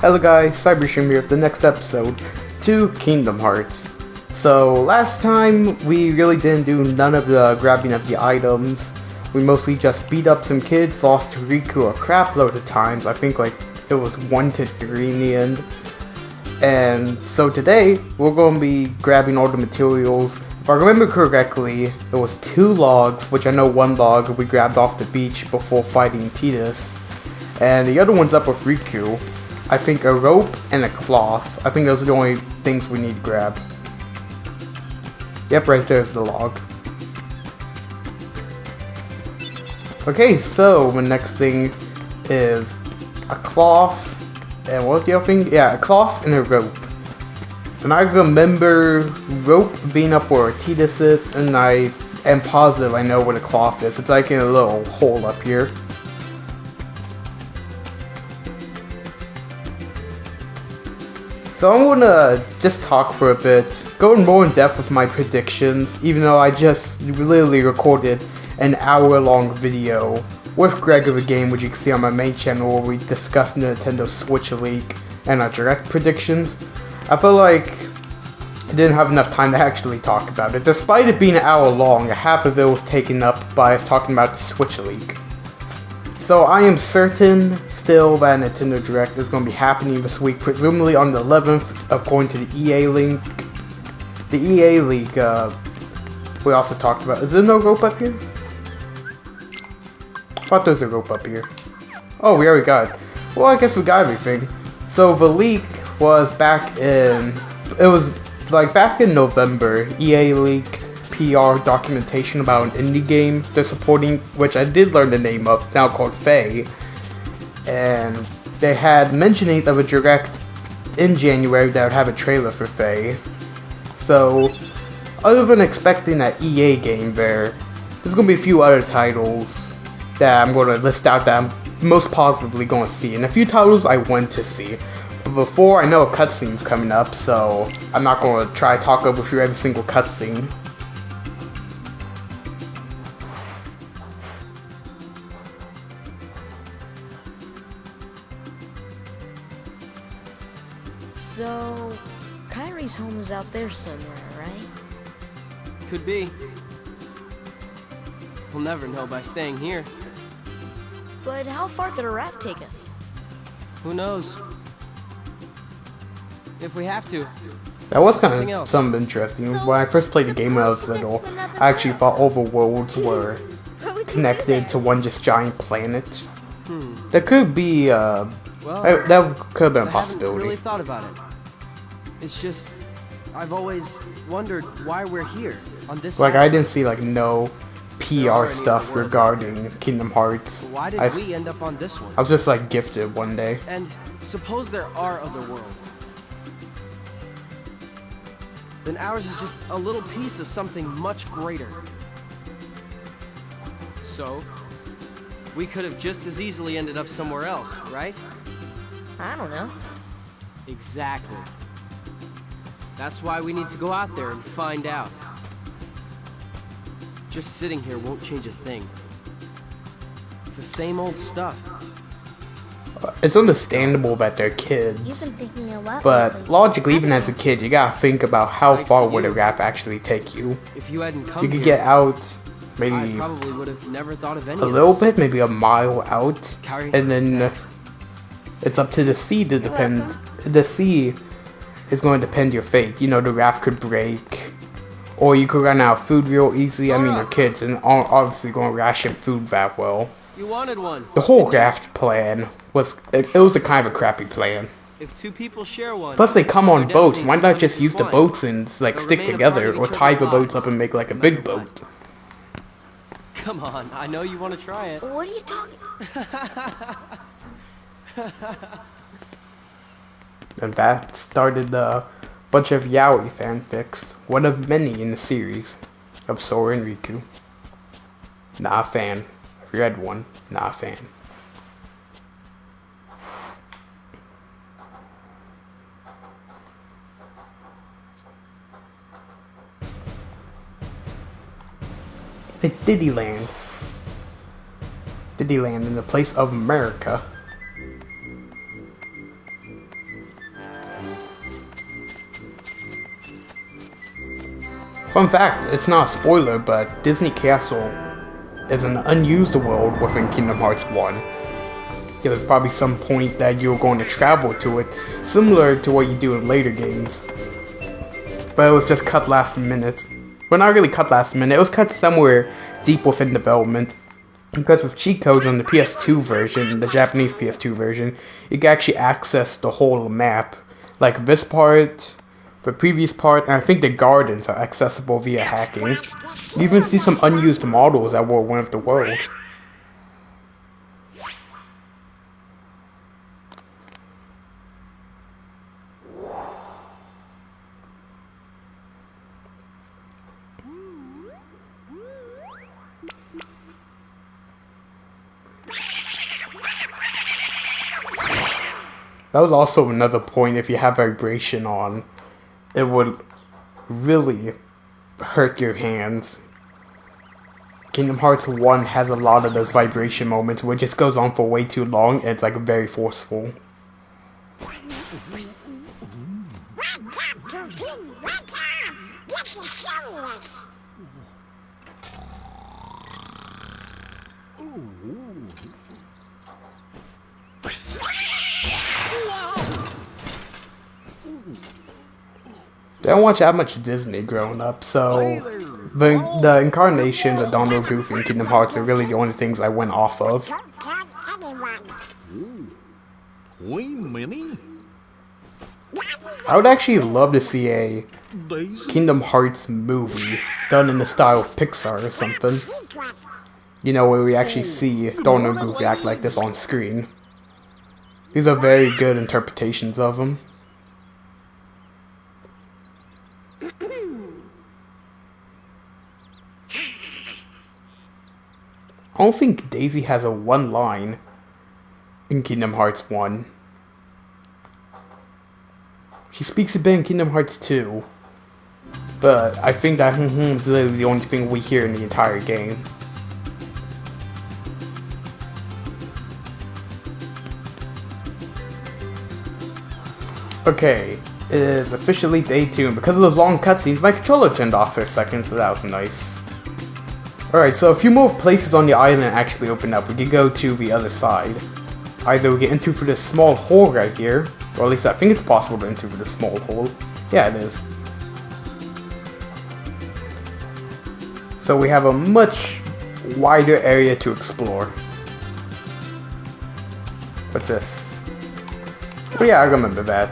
Hello guys, Cybershroom here with the next episode to Kingdom Hearts. So last time we really didn't do none of the grabbing of the items. We mostly just beat up some kids, lost to Riku a crap load of times. I think like it was 1 to 3 in the end. And so today we're going to be grabbing all the materials. If I remember correctly, it was 2 logs, which I know 1 log we grabbed off the beach before fighting Tidus. And the other one's up with Riku. I think a rope and a cloth. I think those are the only things we need to grab. Yep, right there's the log. Okay, so the next thing is a cloth. And what was the other thing? Yeah, a cloth and a rope. And I remember rope being up where Tidus is, and I am positive I know where the cloth is. It's like in a little hole up here. So I'm gonna just talk for a bit, go more in depth with my predictions, even though I just literally recorded an hour-long video with Greg of the Game, which you can see on my main channel, where we discussed the Nintendo Switch leak and our direct predictions. I feel like I didn't have enough time to actually talk about it. Despite it being an hour long, half of it was taken up by us talking about the Switch leak. So I am certain still that Nintendo Direct is going to be happening this week, presumably on the 11th, according to the EA link. The EA leak, we also talked about. Is there no rope up here? I thought there was a rope up here. Oh, we already got it. Well, I guess we got everything. So the leak was back in, back in November. EA leaked PR documentation about an indie game they're supporting, which I did learn the name of, now called Faye. And they had mentionings of a direct in January that would have a trailer for Faye. So, other than expecting that EA game there's going to be a few other titles that I'm going to list out that I'm most positively going to see. And a few titles I want to see. But before, I know a cutscene's coming up, so I'm not going to try to talk over through every single cutscene. So, Kyrie's home is out there somewhere, right? Could be. We'll never know by staying here. But how far could a raft take us? Who knows? If we have to. That was kind of something interesting. When I first played the game when I was little, I actually thought all the worlds were connected to one just giant planet. There could be, well, that could have been a possibility. I haven't really thought about it. It's just, I've always wondered why we're here on this Like, side. I didn't see, like, no PR stuff regarding Kingdom Hearts. Why did we end up on this one? I was just, like, gifted one day. And suppose there are other worlds. Then ours is just a little piece of something much greater. So, we could have just as easily ended up somewhere else, right? I don't know. Exactly. That's why we need to go out there and find out. Just sitting here won't change a thing. It's the same old stuff. It's understandable that they're kids, You've been thinking a lot but lately. logically, even as a kid, you gotta think about how far would a raft actually take you. If you hadn't come You could here, get out I maybe probably would have never thought of any a of little this. bit, maybe a mile out, Carry- and then Thanks. it's up to the sea to depend. The sea is going to depend your fate. You know, the raft could break, or you could run out of food real easy. I mean, Sora! you're kids and aren't obviously going to ration food that well. You wanted one. The whole raft plan was, it was a kind of a crappy plan. If 2 people share one. Plus, they come on their boats. destinies Why not become just use the intertwined. boats and like They'll stick remain a together, part of or each tie other's the boats lives, up and make like a no big matter boat? Come on, I know you want to try it. What are you talking? And that started a bunch of yaoi fanfics, one of many in the series of Sora and Riku. Not a fan. I've read one, not a fan. It's Diddyland. Diddyland in the place of America. Fun fact, it's not a spoiler, but Disney Castle is an unused world within Kingdom Hearts 1. There was probably some point that you were going to travel to it, similar to what you do in later games. But it was just cut last minute. Well, not really cut last minute, it was cut somewhere deep within development. Because with cheat codes on the PS2 version, the Japanese PS2 version, you can actually access the whole map. Like this part, the previous part, and I think the gardens are accessible via hacking. You even see some unused models that were one of the world. That was also another point, if you have vibration on, it would really hurt your hands. Kingdom Hearts 1 has a lot of those vibration moments where it just goes on for way too long and it's like very forceful. Didn't watch that much Disney growing up, so the incarnations of Donald, Goofy, and Kingdom Hearts are really the only things I went off of. I would actually love to see a Kingdom Hearts movie done in the style of Pixar or something. You know, where we actually see Donald and Goofy act like this on screen. These are very good interpretations of them. I don't think Daisy has a one line in Kingdom Hearts 1. She speaks a bit in Kingdom Hearts 2. But I think that is literally the only thing we hear in the entire game. Okay, it is officially day 2, and because of those long cutscenes, my controller turned off for a second, so that was nice. Alright, so a few more places on the island actually open up. We could go to the other side. Either we get into through this small hole right here, or at least I think it's possible to enter through this small hole. Yeah, it is. So we have a much wider area to explore. What's this? Oh yeah, I remember that.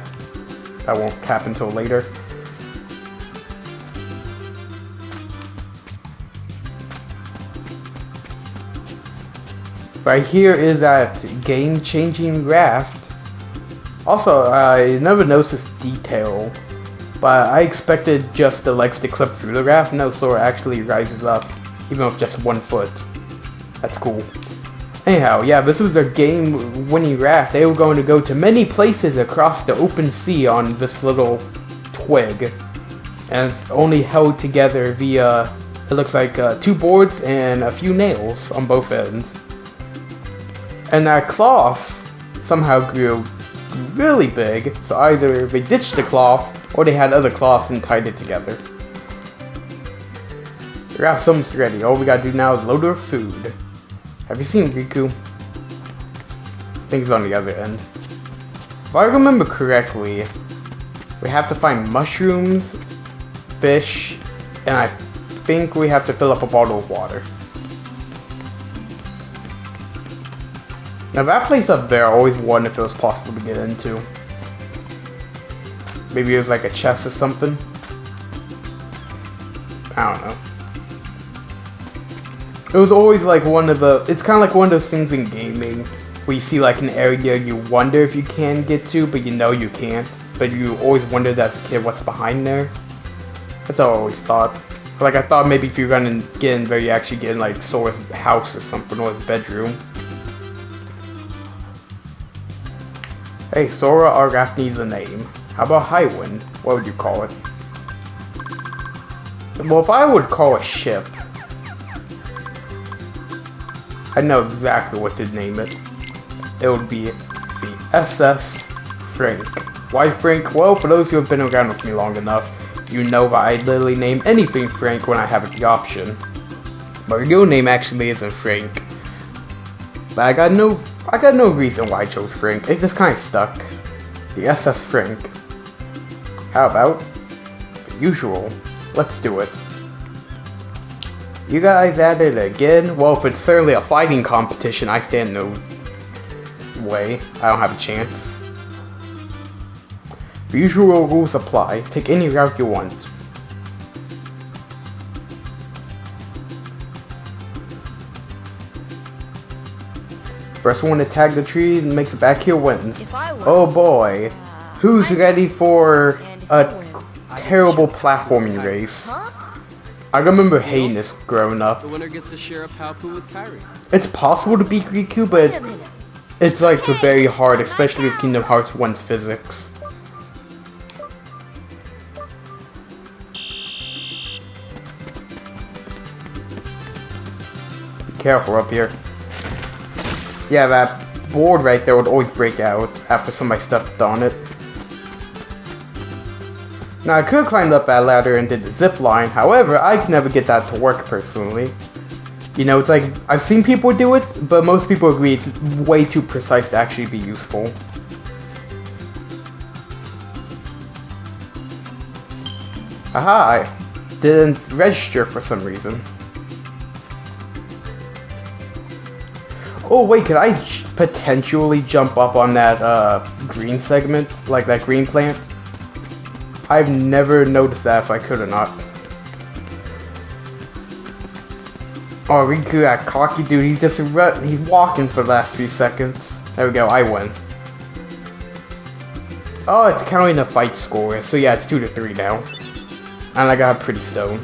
That won't happen until later. Right here is that game-changing raft. Also, I never noticed this detail, but I expected just the legs to clip through the raft. No, Sora actually rises up, even with just 1 foot. That's cool. Anyhow, yeah, this was their game-winning raft. They were going to go to many places across the open sea on this little twig. And it's only held together via, it looks like 2 boards and a few nails on both ends. And that cloth somehow grew really big, so either they ditched the cloth, or they had other cloths and tied it together. The raft's almost ready. All we gotta do now is load our food. Have you seen Riku? I think he's on the other end. If I remember correctly, we have to find mushrooms, fish, and I think we have to fill up a bottle of water. Now that place up there, I always wondered if it was possible to get into. Maybe it was like a chest or something. I don't know. It was always like one of the, it's kind of like one of those things in gaming where you see like an area you wonder if you can get to, but you know you can't. But you always wondered as a kid what's behind there. That's how I always thought. Like I thought maybe if you're gonna get in there, you actually get in like Sora's house or something, or his bedroom. Hey, Sora, our raft needs a name. How about Highwind? What would you call it? Well, if I would call a ship, I know exactly what to name it. It would be the SS Frank. Why Frank? Well, for those who have been around with me long enough, You know that I literally name anything Frank when I have the option. My real name actually isn't Frank. But I got no reason why I chose Frank. It just kinda stuck. The SS Frank. How about the usual? Let's do it. You guys at it again? Well, if it's certainly a fighting competition, I stand no way. I don't have a chance. The usual rules apply. Take any route you want. First one to tag the tree and makes it back here wins. Oh boy. Who's ready for a terrible platforming race? I remember hating this growing up. The winner gets to share a Palpu with Kyrie. It's possible to beat Riku, but it's like very hard, especially with Kingdom Hearts 1's physics. Be careful up here. Yeah, that board right there would always break out after somebody stepped on it. Now, I could have climbed up that ladder and did the zip line, however, I could never get that to work personally. You know, it's like, I've seen people do it, but most people agree it's way too precise to actually be useful. Aha, I didn't register for some reason. Oh wait, could I potentially jump up on that green segment, like that green plant? I've never noticed that if I could or not. Oh, Riku, that cocky dude, he's walking for the last few seconds. There we go, I win. Oh, it's counting the fight score, so yeah, it's 2-3 now. And I got a pretty stone.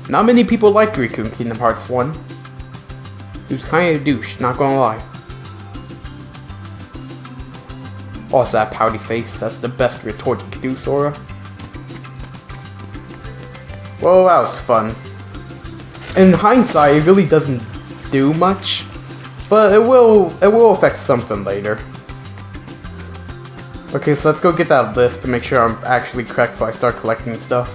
Not many people like Riku in Kingdom Hearts 1. He was kind of a douche, not gonna lie. Also, that pouty face, that's the best retort you can do, Sora. Well, that was fun. In hindsight, it really doesn't do much, but it will affect something later. Okay, so let's go get that list to make sure I'm actually correct before I start collecting stuff.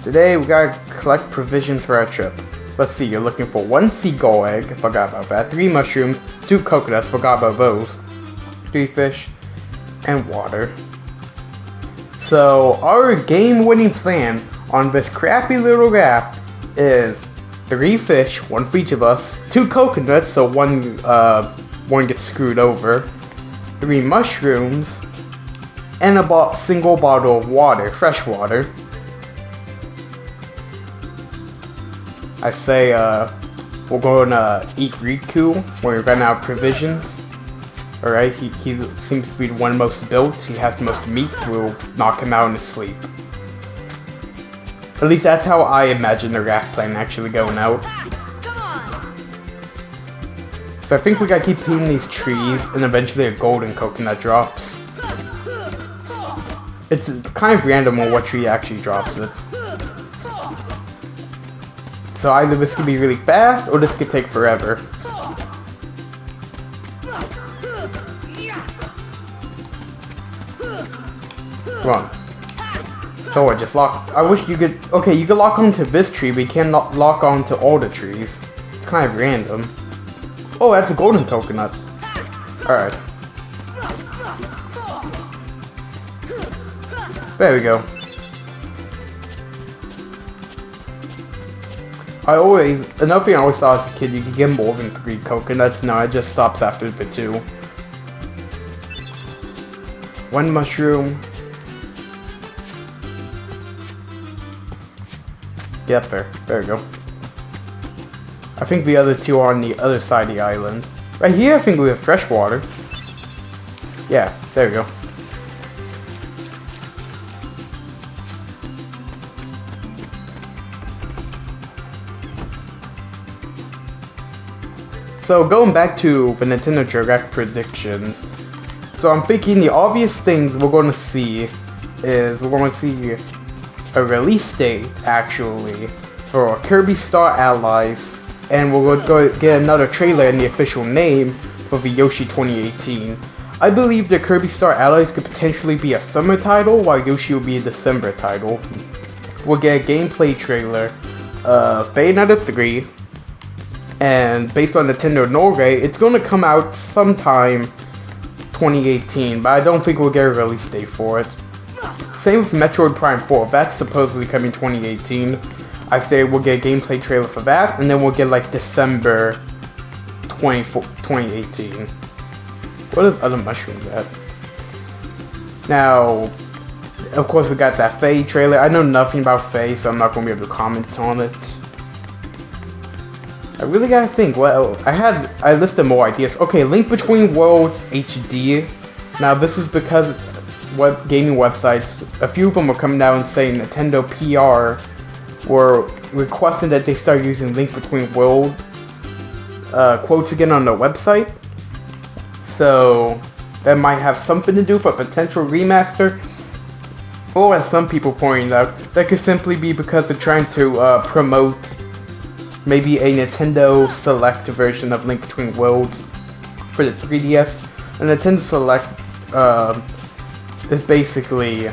Today we gotta collect provisions for our trip. Let's see, you're looking for 1 seagull egg, forgot about that, 3 mushrooms, 2 coconuts, forgot about those, 3 fish, and water. So our game-winning plan on this crappy little raft is 3 fish, 1 for each of us, 2 coconuts, so one gets screwed over, 3 mushrooms, and a single bottle of water, fresh water. I say, we're gonna eat Riku when we're running out of provisions. Alright, he seems to be the one most built, he has the most meat, we'll knock him out in his sleep. At least that's how I imagine the raft plan actually going out. So I think we gotta keep hitting these trees, and eventually a golden coconut drops. It's kind of random on what tree actually drops it. So either this could be really fast, or this could take forever. Come on. So what, just lock... I wish you could... Okay, you could lock onto this tree, but you can't lock onto all the trees. It's kind of random. Oh, that's a golden coconut. Alright. There we go. Another thing I always thought as a kid, you could get more than 3 coconuts. No, it just stops after the 2. 1 mushroom. Get up there. There we go. I think the other 2 are on the other side of the island. Right here, I think we have fresh water. Yeah, there we go. So going back to the Nintendo Direct predictions, so I'm thinking the obvious things we're going to see is we're going to see a release date actually for Kirby Star Allies, and we'll go get another trailer and the official name for the Yoshi 2018. I believe the Kirby Star Allies could potentially be a summer title, while Yoshi will be a December title. We'll get a gameplay trailer of Bayonetta 3, and based on Nintendo Norway, it's going to come out sometime 2018, but I don't think we'll get a release date for it. Same with Metroid Prime 4, that's supposedly coming 2018. I say we'll get a gameplay trailer for that, and then we'll get like December 2018. What is other mushrooms at? Now, of course we got that Faye trailer. I know nothing about Faye, so I'm not going to be able to comment on it. I really gotta think. Well, I listed more ideas. Okay, Link Between Worlds HD. Now this is because gaming websites, a few of them were coming out and saying Nintendo PR were requesting that they start using Link Between Worlds quotes again on their website. So that might have something to do with a potential remaster. Or as some people pointed out, that could simply be because they're trying to promote maybe a Nintendo Select version of Link Between Worlds for the 3DS. And Nintendo Select is basically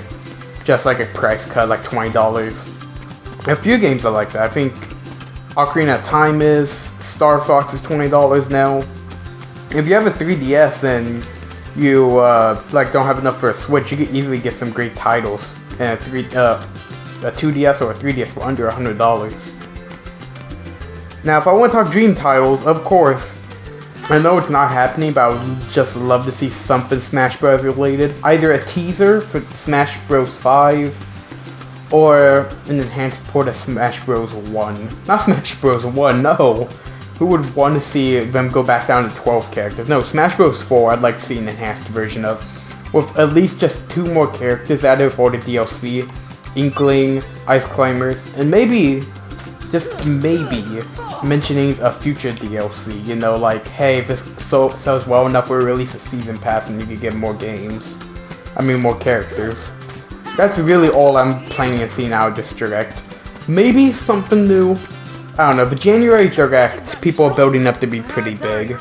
just like a price cut, like $20. A few games are like that. I think Ocarina of Time is, Star Fox is $20 now. If you have a 3DS and you don't have enough for a Switch, you can easily get some great titles. And a 2DS or a 3DS for under $100. Now, if I want to talk dream titles, of course, I know it's not happening, but I would just love to see something Smash Bros. Related. Either a teaser for Smash Bros. 5, or an enhanced port of Smash Bros. 1. Not Smash Bros. 1, no! Who would want to see them go back down to 12 characters? No, Smash Bros. 4 I'd like to see an enhanced version of, with at least just 2 more characters added for the DLC. Inkling, Ice Climbers, and maybe, just maybe, mentioning a future DLC, you know, like, hey, if this sells well enough, we'll release a season pass and you can get more games. I mean, more characters. That's really all I'm planning on seeing out of this Direct. Maybe something new. I don't know, the January Direct, people are building up to be pretty big.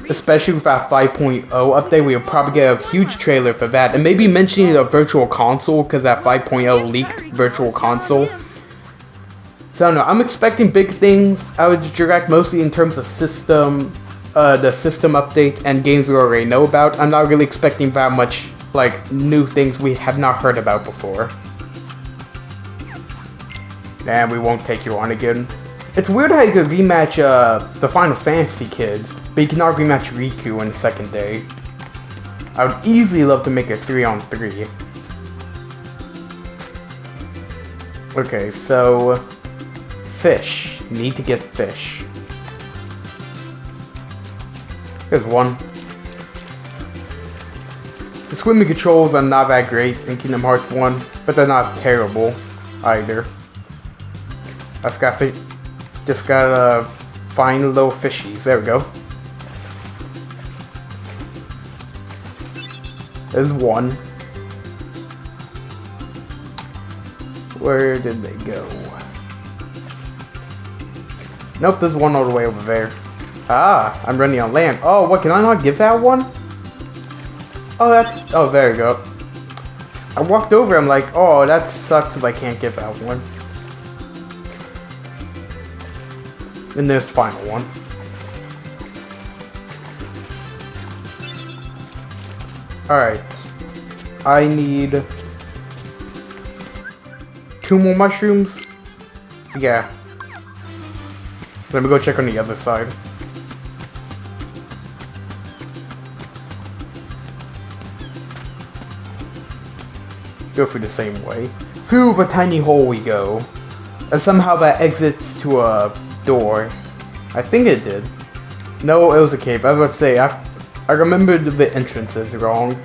Especially with that 5.0 update, we'll probably get a huge trailer for that. And maybe mentioning the Virtual Console, because that 5.0 leaked Virtual Console. So I don't know, I'm expecting big things out of the Direct, mostly in terms of the system updates and games we already know about. I'm not really expecting that much, like, new things we have not heard about before. And we won't take you on again. It's weird how you could rematch the Final Fantasy kids, but you cannot rematch Riku on the second day. I would easily love to make a 3-on-3. Okay, so fish. Need to get fish. Here's one. The swimming controls are not that great in Kingdom Hearts 1, but they're not terrible either. Just gotta find little fishies. There we go. There's one. Where did they go? Nope, there's one all the way over there. Ah, I'm running on land. Oh, what, can I not give that one? Oh, there we go. I walked over, I'm like, oh, that sucks if I can't give that one. And there's the final one. Alright. I need 2 more mushrooms. Yeah. Let me go check on the other side. Go through the same way. Through the tiny hole we go. And somehow that exits to a door. I think it did. No, it was a cave. I was about to say, I remembered the entrances wrong.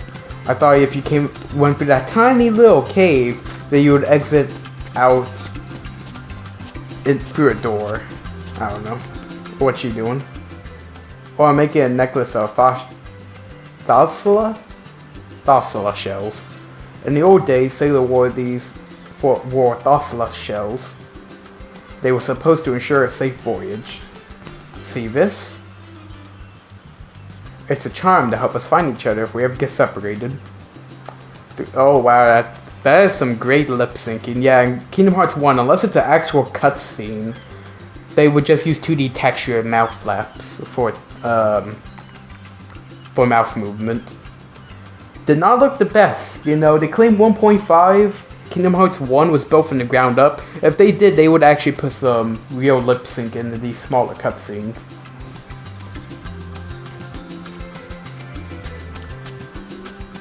I thought if you went through that tiny little cave, that you would exit out through a door. I don't know. What's she doing? Oh, I'm making a necklace of Thassala shells. In the old days, Sailor wore these wore Thassala shells. They were supposed to ensure a safe voyage. See this? It's a charm to help us find each other if we ever get separated. Oh wow, that is some great lip syncing. Yeah, in Kingdom Hearts 1, unless it's an actual cutscene, they would just use 2D texture and mouth flaps for mouth movement. Did not look the best, you know. They claimed 1.5. Kingdom Hearts 1 was built from the ground up. If they did, they would actually put some real lip sync into these smaller cutscenes.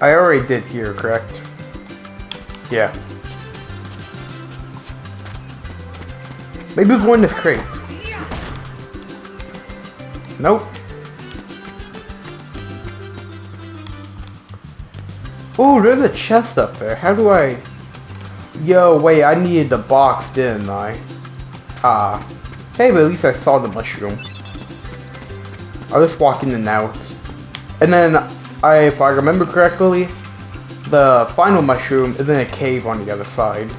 I already did here, correct? Yeah. Maybe there's one in this crate. Nope. Ooh, there's a chest up there. How do I... Yo, wait, I needed the box, didn't I? Ah. Hey, but at least I saw the mushroom. I'll just walk in and out. And then, if I remember correctly, the final mushroom is in a cave on the other side.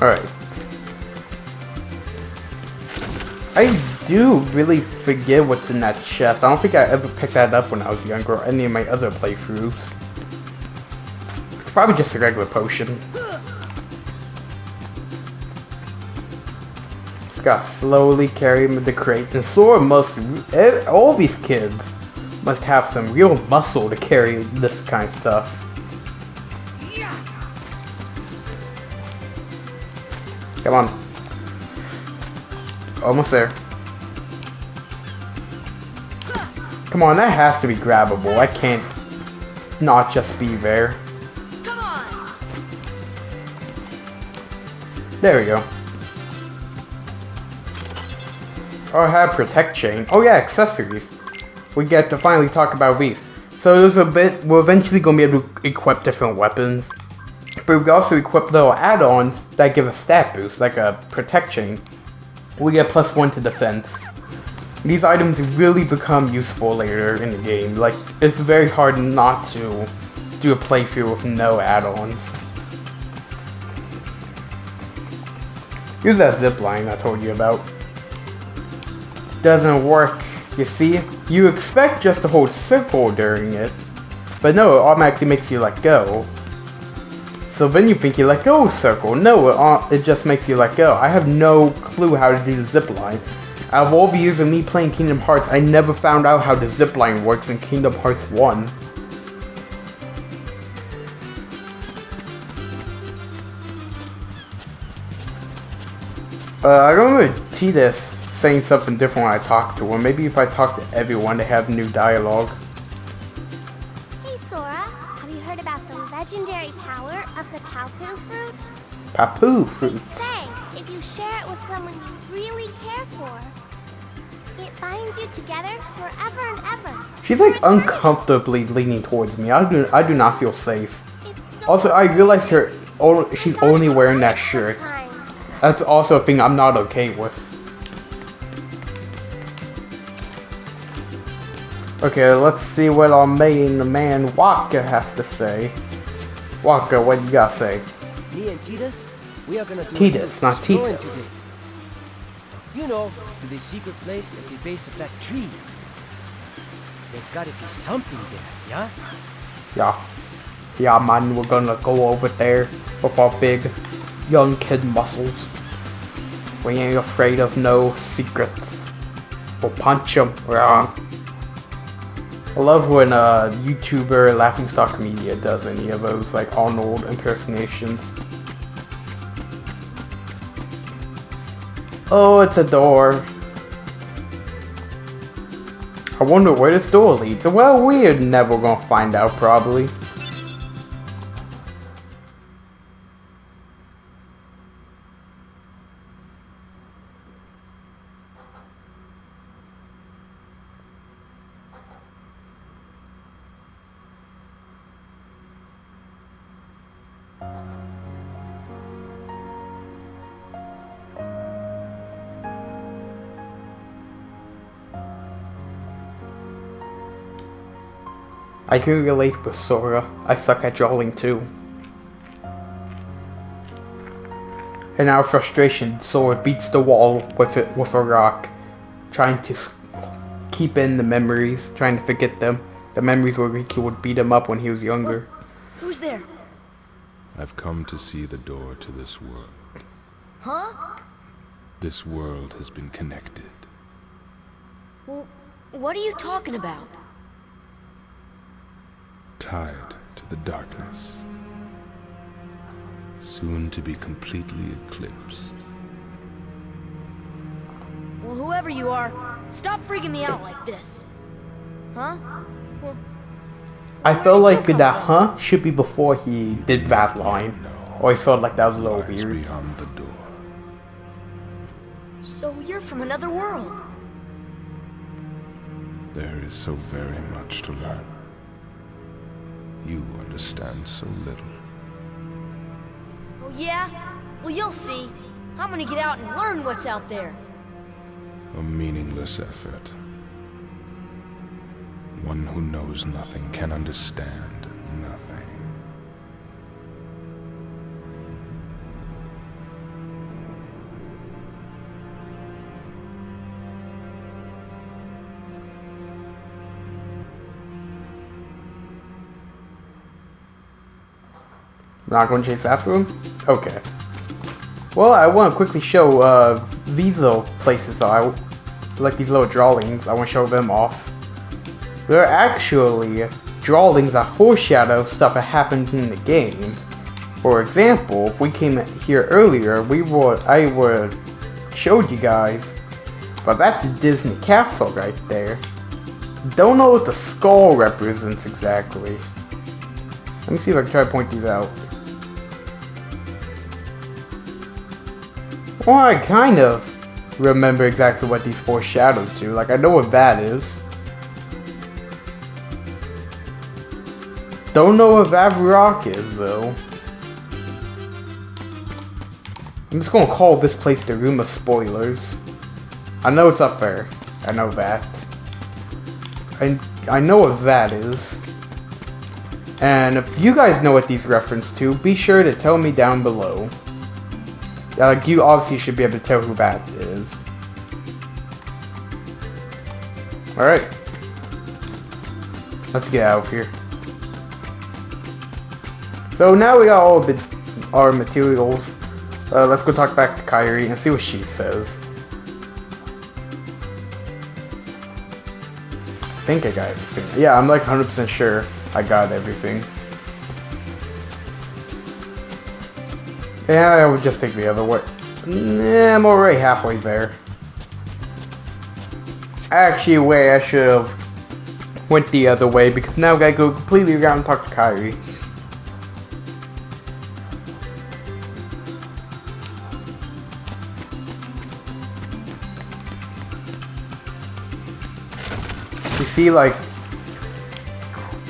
Alright. I do really forget what's in that chest. I don't think I ever picked that up when I was younger or any of my other playthroughs. It's probably just a regular potion. Just gotta slowly carry him in the crate. And Sora must... all these kids must have some real muscle to carry this kind of stuff. Come on. Almost there. Come on, that has to be grabbable. I can't not just be there. Come on. There we go. Oh, I have protect chain. Oh yeah, accessories. We get to finally talk about these. So there's a bit, we're eventually going to be able to equip different weapons. But we can also equip little add-ons that give a stat boost, like a protect chain. We get +1 to defense. These items really become useful later in the game. Like, it's very hard not to do a playthrough with no add-ons. Here's that zipline I told you about. Doesn't work, you see? You expect just to hold circle during it, but no, it automatically makes you let go. So then you think you let go of circle. No, it just makes you let go. I have no clue how to do the zipline. Out of all the years of me playing Kingdom Hearts, I never found out how the zipline works in Kingdom Hearts 1. I remember Tidus saying something different when I talked to him. Maybe if I talk to everyone, they have new dialogue. Hey Sora, have you heard about the legendary power of the Papu fruit? Papu fruit. They say if you share it with someone you really care for, it binds you together forever and ever. She's like uncomfortably leaning towards me. I do not feel safe. So Also, I realized she's only wearing that shirt. That's also a thing I'm not okay with. Okay, let's see what our main man Waka has to say. Waka, what do you gotta say? Me and Tidus, we are gonna do Tidus, not exploring Titus. today. You know, to the secret place at the base of that tree. There's gotta be something there, yeah? Yeah, man, we're gonna go over there with our big young kid muscles. We ain't afraid of no secrets. We'll punch them. I love when a YouTuber, Laughingstock Media, does any of those, like, Arnold impersonations. Oh, it's a door. I wonder where this door leads. Well, we're never gonna find out, probably. I can relate with Sora. I suck at drawing too. In our frustration, Sora beats the wall with a rock, trying to keep in the memories, trying to forget them. The memories where Ricky would beat him up when he was younger. Who's there? I've come to see the door to this world. Huh? This world has been connected. Well, what are you talking about? Tied to the darkness. Soon to be completely eclipsed. Well, whoever you are, stop freaking me out like this. Huh? Well, I felt like that "huh" should be before he did that line. Or I thought like that was a little Lies weird. beyond the door. so you're from another world. There is so very much to learn. You understand so little. Oh yeah? Well, you'll see. I'm gonna get out and learn what's out there. A meaningless effort. One who knows nothing can understand nothing. Not going to chase after him? Okay. Well, I want to quickly show these little places. Like these little drawings. I want to show them off. They're actually drawings that foreshadow stuff that happens in the game. For example, if we came here earlier, I would showed you guys, but that's a Disney castle right there. Don't know what the skull represents exactly. Let me see if I can try to point these out. Well, I kind of remember exactly what these foreshadowed to. Like, I know what that is. Don't know what that rock is, though. I'm just gonna call this place the Room of Spoilers. I know it's up there. I know that. I know what that is. And if you guys know what these reference to, be sure to tell me down below. Like, you obviously should be able to tell who that is. Alright. Let's get out of here. So now we got all of our materials. Let's go talk back to Kairi and see what she says. I think I got everything. Yeah, I'm like 100% sure I got everything. Yeah, I would just take the other way. Nah, I'm already halfway there. Actually, I should have went the other way because now I gotta go completely around and talk to Kairi. You see, like,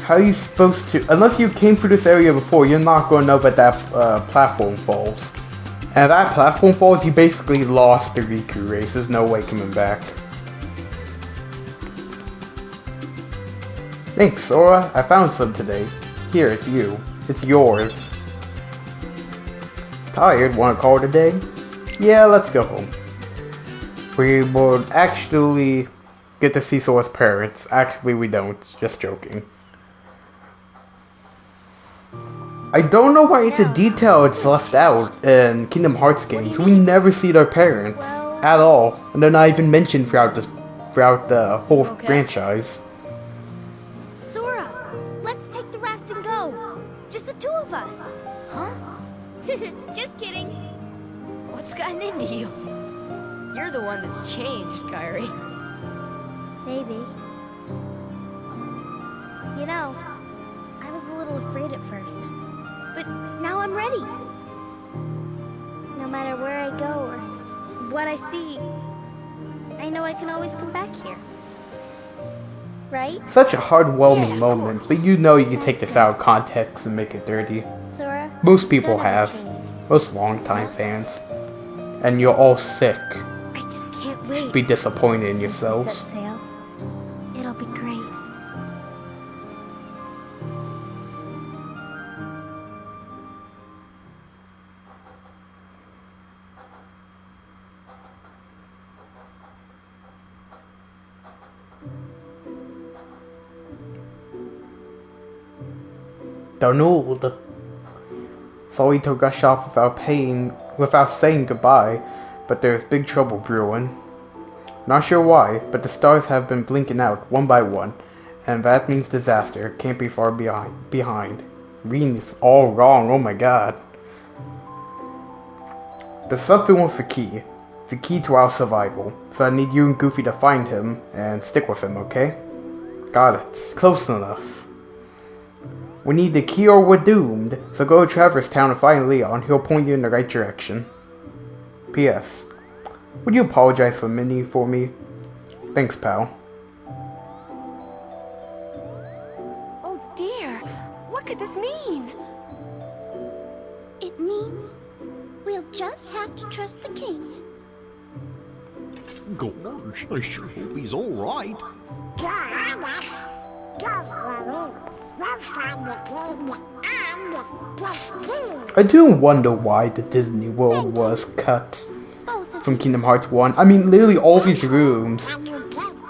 how are you supposed to, unless you came through this area before, you're not going to know that platform falls. And if that platform falls, you basically lost the Riku race. There's no way coming back. Thanks, Sora. I found some today. Here, it's you. It's yours. Tired? Want to call it a day? Yeah, let's go home. We would actually get to see Sora's parents. Actually, we don't. Just joking. I don't know why it's a detail it's left out in Kingdom Hearts games. We never see their parents at all, and they're not even mentioned throughout the whole franchise. Sora, let's take the raft and go. Just the two of us. Huh? Just kidding. What's gotten into you? You're the one that's changed, Kairi. Maybe. You know, I was a little afraid at first, but now I'm ready. No matter where I go or what I see, I know I can always come back here. Right? Such a heartwarming Yeah, of moment, course. but you know you can take this out of context and make it dirty. Sora? Most people don't ever have. change. Most longtime fans. And you're all sick. I just can't wait. Be disappointed in Once we set yourselves. sail, it'll be great. Donald. Sorry to rush off without saying goodbye, but there's big trouble brewing. Not sure why, but the stars have been blinking out one by one, and that means disaster. Can't be far behind. Reading is all wrong, oh my god. There's something with the key to our survival, so I need you and Goofy to find him and stick with him, okay? Got it. Close enough. We need the key or we're doomed, so go to Traverse Town and find Leon. He'll point you in the right direction. P.S. Would you apologize for Minnie for me? Thanks, pal. Oh dear, what could this mean? It means we'll just have to trust the king. Gosh, I sure hope he's all right. Gosh, don't worry. We'll find the king and this key. I do wonder why the Disney World was cut Both of from Kingdom Hearts 1. I mean, literally all these rooms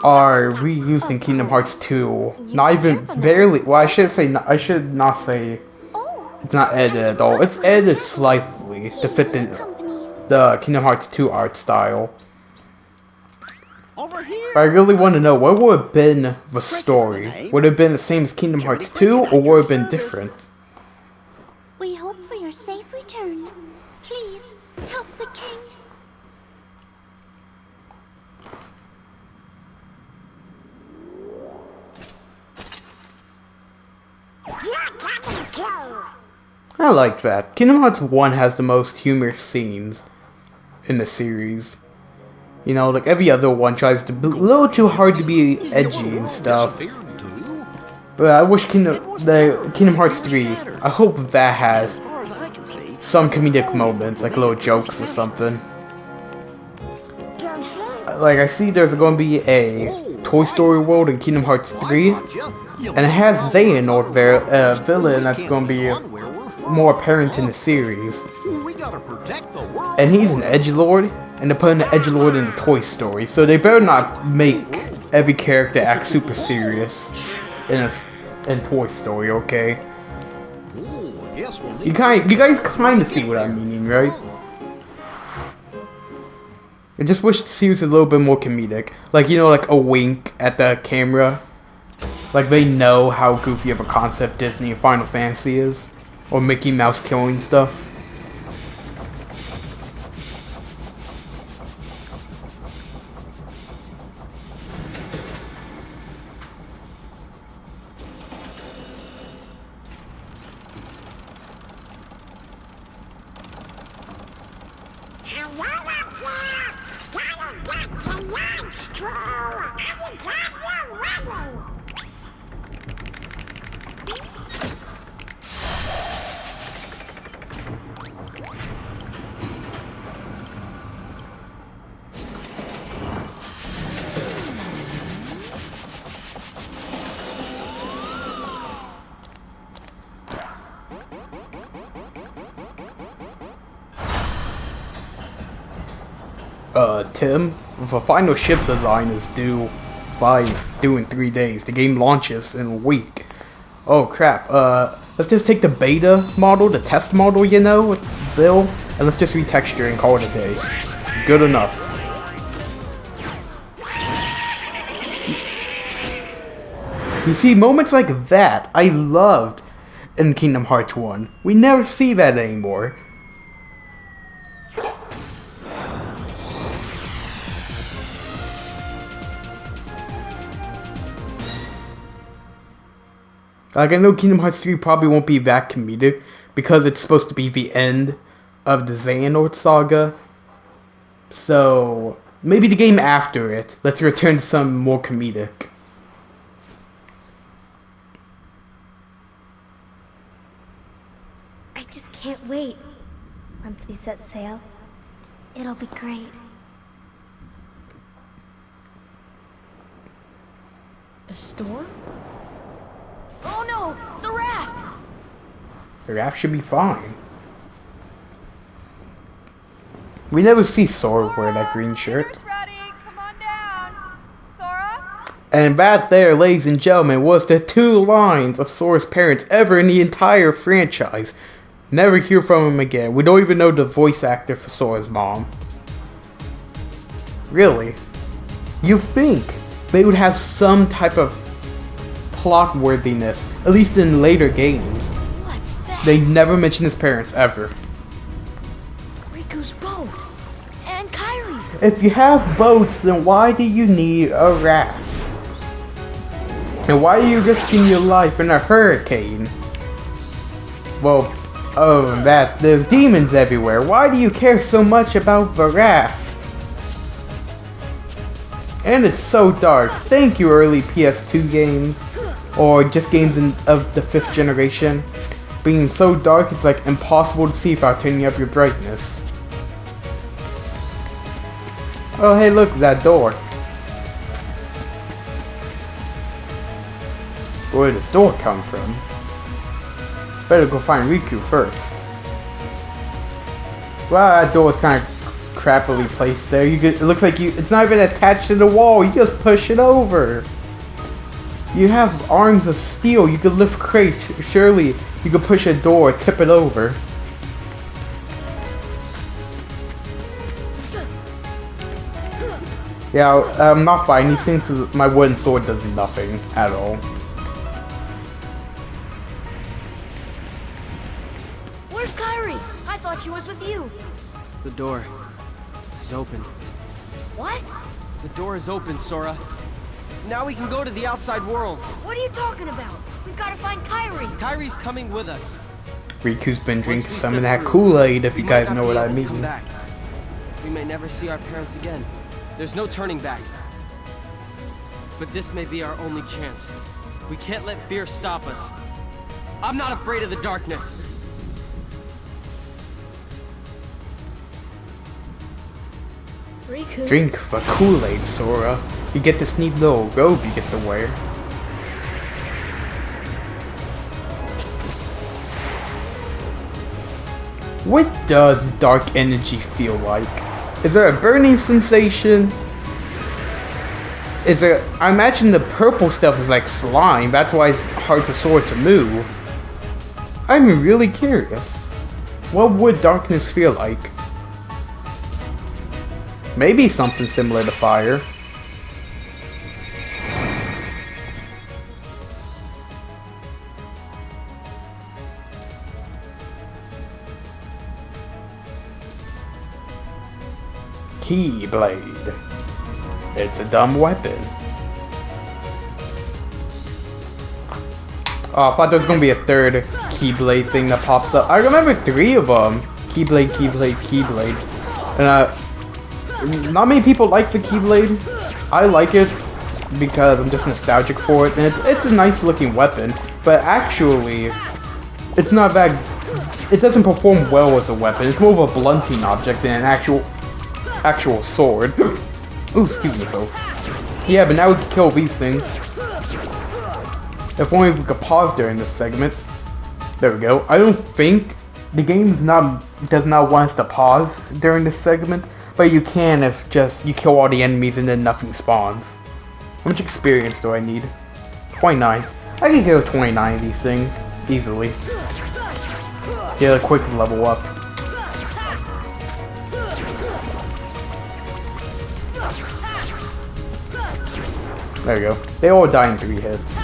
are reused in Kingdom Hearts 2. Not even barely. Well, I should not say Oh, it's not edited at all. It's edited slightly to fit the Kingdom Hearts 2 art style. Over here. But I really want to know, what would have been the story? Would it have been the same as Kingdom Hearts 2, or would it have been different? we hope for your safe return. Please, help the king. You're coming too. I like that. Kingdom Hearts 1 has the most humorous scenes in the series. You know, like every other one tries to be a little too hard to be edgy and stuff. Disappeared too. But I wish Kingdom Hearts 3, I hope that has As far as I can see. some comedic moments, like little jokes or something. Like, I see there's going to be a Toy Story world in Kingdom Hearts 3, and it has Xehanort there, a villain that's going to be more apparent in the series. We gotta protect the world. And he's an edgelord, and they're putting the edgelord in the Toy Story, so they better not make every character act super serious in Toy Story, okay? Oh, I guess we'll need You guys kind of see what I'm meaning, right? I just wish the series was a little bit more comedic, like, you know, like a wink at the camera, like they know how goofy of a concept Disney and Final Fantasy is, or Mickey Mouse killing stuff. Hello up there. Gotta get to lunch, Drew. I'm glad you're ready. Tim, the final ship design is due in 3 days. The game launches in a week. Oh crap, let's just take the beta model, the test model, you know, with Bill, and let's just retexture and call it a day. Good enough. You see, moments like that, I loved in Kingdom Hearts 1. We never see that anymore. Like, I know Kingdom Hearts 3 probably won't be that comedic, because it's supposed to be the end of the Xehanort saga. So, maybe the game after it, let's return to some more comedic. I just can't wait. Once we set sail, it'll be great. A storm? Oh no! The raft! The raft should be fine. We never see Sora wear that green shirt. Ready? Come on down. Sora? And that there, ladies and gentlemen, was the 2 lines of Sora's parents ever in the entire franchise. Never hear from him again. We don't even know the voice actor for Sora's mom. Really? You think they would have some type of plot worthiness, at least in later games. What's that? They never mention his parents, ever. Riku's boat. And Kyrie's. If you have boats, then why do you need a raft? And why are you risking your life in a hurricane? Well, other than that, there's demons everywhere. Why do you care so much about the raft? And it's so dark. Thank you, early PS2 games. Or just games of the 5th generation. Being so dark, it's like impossible to see without turning up your brightness. Oh, hey, look, that door. Where did this door come from? Better go find Riku first. Wow, that door is kind of crappily placed there. It looks like it's not even attached to the wall. You just push it over. You have arms of steel. You could lift crates. Surely you could push a door, tip it over. Yeah, I'm not fighting these things. My wooden sword does nothing at all. Where's Kyrie? I thought she was with you. The door is open. What? The door is open, Sora. Now we can go to the outside world. What are you talking about? We've got to find Kyrie. Kyrie's coming with us. Riku's been drinking Once we some of step that through, Kool-Aid, if we you might guys not know be what I able to come mean. back. We may never see our parents again. There's no turning back. But this may be our only chance. We can't let fear stop us. I'm not afraid of the darkness. Riku. Drink the Kool-Aid, Sora. You get this neat little robe you get to wear. What does dark energy feel like? Is there a burning sensation? I imagine the purple stuff is like slime, that's why it's hard for Sora to move. I'm really curious. What would darkness feel like? Maybe something similar to fire. Keyblade. It's a dumb weapon. Oh, I thought there was gonna be a third Keyblade thing that pops up. I remember 3 of them. Keyblade, Keyblade, Keyblade. And not many people like the Keyblade. I like it because I'm just nostalgic for it, and it's a nice looking weapon. But actually, it's not that. It doesn't perform well as a weapon. It's more of a blunting object than an actual sword. Ooh, excuse myself. Yeah, but now we can kill these things. If only we could pause during this segment. There we go. I don't think the game does not want us to pause during this segment, but you can if just you kill all the enemies and then nothing spawns. How much experience do I need? 29. I can kill 29 of these things easily. Get a quick level up. There we go. They all die in 3 hits.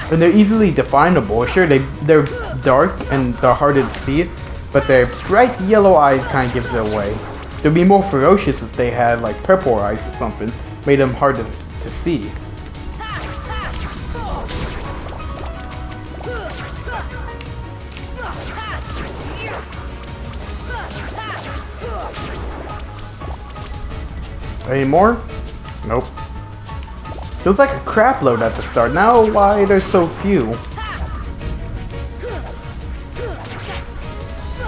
And they're easily definable. Sure, they're dark and they're harder to see, but their bright yellow eyes kind of gives it away. They'd be more ferocious if they had like purple eyes or something. Made them hard to see. Any more? Nope. Feels like a crap load at the start. Now why there's so few?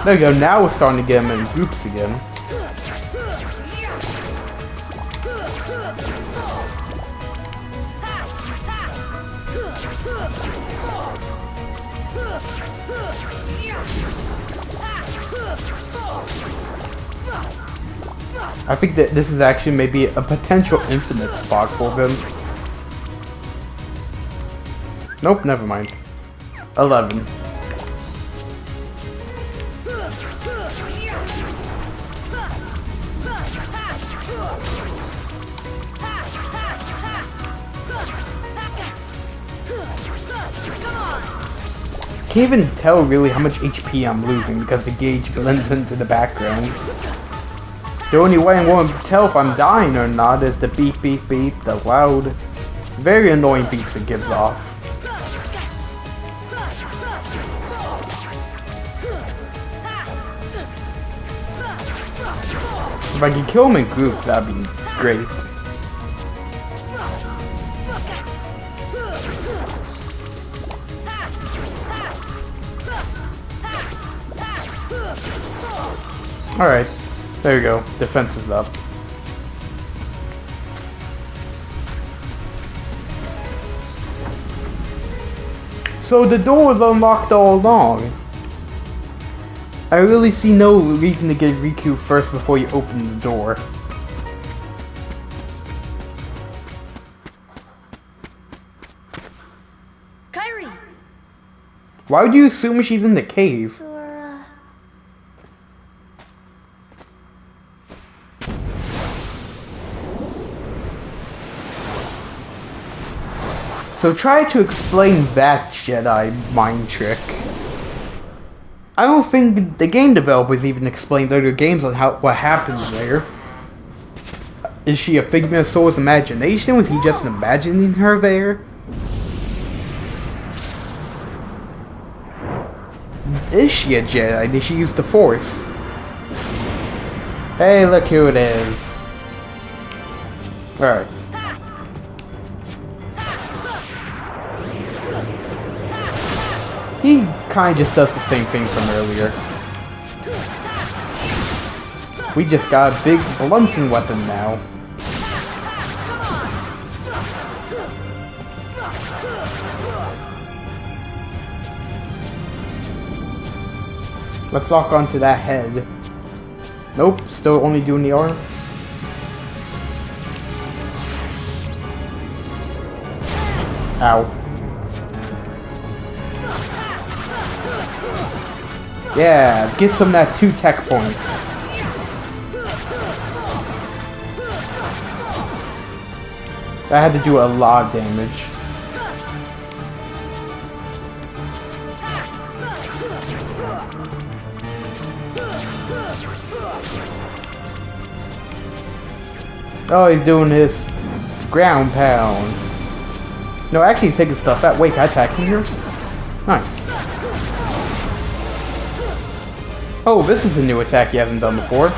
There you go, now we're starting to get them in groups again. I think that this is actually maybe a potential infinite spot for them. Nope, never mind. 11. Can't even tell really how much HP I'm losing because the gauge blends into the background. The only way I'm going to tell if I'm dying or not is the beep beep beep, the loud, very annoying beeps it gives off. If I could kill them in groups, that'd be great. Alright, there you go. Defense is up. So the door was unlocked all along. I really see no reason to get Riku first before you open the door. Kyrie! Why would you assume she's in the cave? Sora. So try to explain that Jedi mind trick. I don't think the game developers even explained other games on what happens there. Is she a figment of Sora's imagination? Was he just imagining her there? Is she a Jedi? Did she use the Force? Hey, look who it is. Alright. He kinda just does the same thing from earlier. We just got a big blunting weapon now. Let's lock onto that head. Nope, still only doing the arm. Ow. Yeah, get some of that 2 tech points. That had to do a lot of damage. Oh, he's doing his ground pound. No, actually he's taking stuff out. Wait, can I attack him here? Nice. Oh, this is a new attack you haven't done before.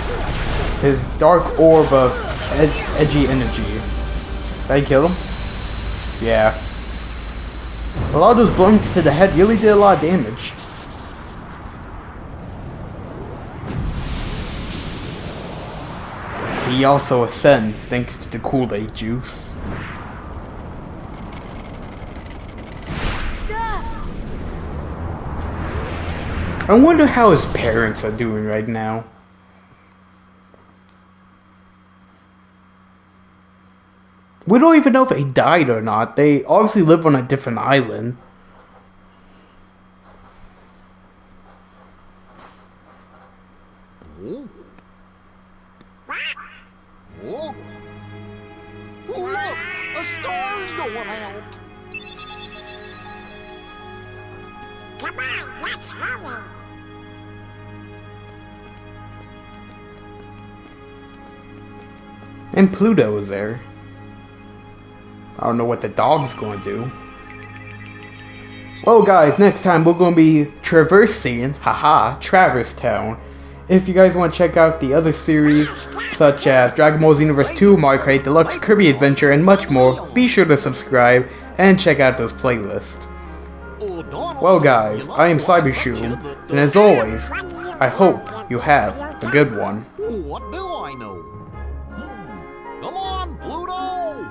His dark orb of edgy energy. Did I kill him? Yeah. A lot of those blunts to the head really did a lot of damage. He also ascends thanks to the Kool-Aid juice. I wonder how his parents are doing right now. We don't even know if they died or not. They obviously live on a different island. Oh? Oh? Look! A star's going out! Come on, let's hurry. And Pluto is there. I don't know what the dog's going to do. Well guys, next time we're going to be traversing, Traverse Town. If you guys want to check out the other series, such as Dragon Ball Xenoverse 2, Mario Kart Deluxe, Kirby Adventure, and much more, be sure to subscribe and check out those playlists. Well guys, I am Cybershroom, and as always, I hope you have a good one. What do I know? Come on, Pluto!